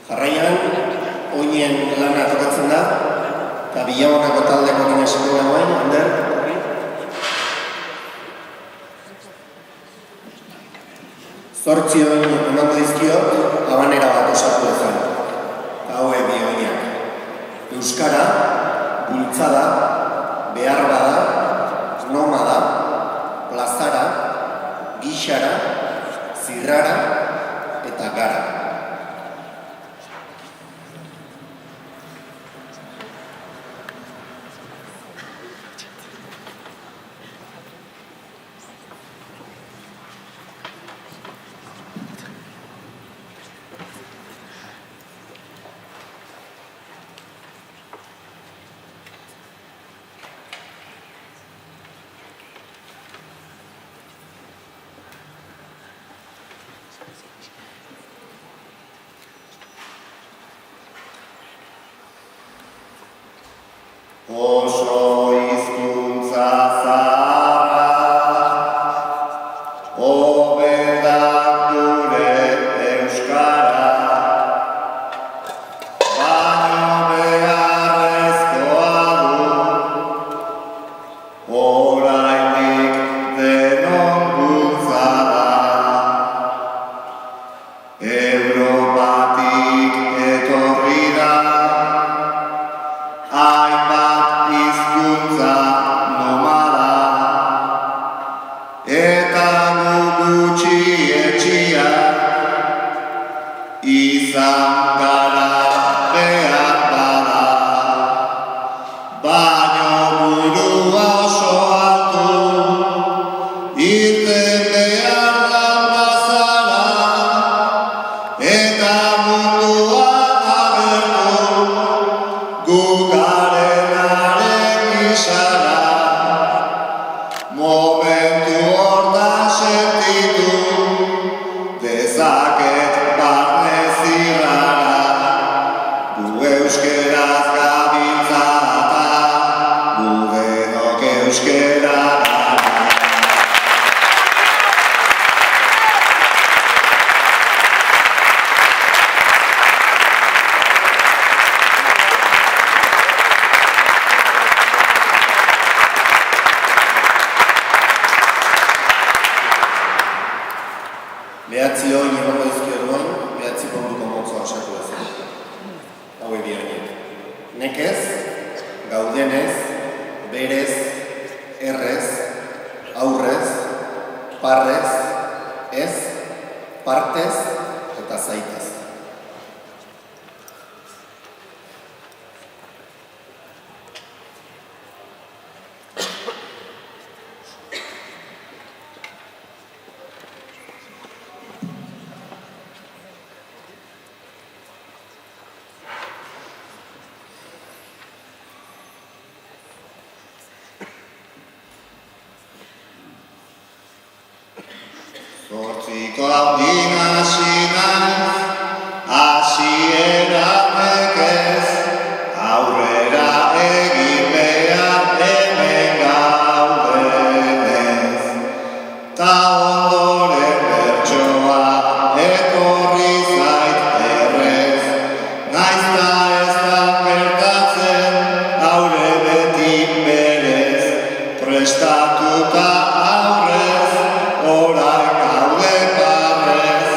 Jarraian, oinen lana tokatzen da, eta Bilagonako taldeko gineziko dagoen, Ander. Zortzi oin emango dizkiot, habanera bat osatu ezan. Haue bi oinak. Euskara, bultzada, behar bada, nomada, plazara, gixara, zirrara eta gara. Oso hizkuntza zaharra, hobe da gure euskara, baino beharrezkoa du, oraindik denon bultzada. Europatik etorri da, hainbat hizkuntza nomada, eta gu gutxietsia izan gara behar bada, baino burua oso altu, irten behar da plazara, eta munduan agertu, gu garenaren gizara, momentu hortan sentitu, dezaket barne zirrara, gu euskeraz gabiltza eta gu denok euskera. Behatzi hori emango dizkiot duen, behatzi puntuko motzoa osatu ezin. Haue bi horiek. Nekez, gaudenez, berez, errez, aurrez, parrez, ez, partez eta zaitez. Zortziko haudin hasi naiz, hasiera nekez, aurrera egin behar hemen gaudenez. Ta ondoren bertsoa etorri zait errez, naiz ta ez da gertatzen, aurre beti berez, prestatuta aurrez, orain gaude parrez,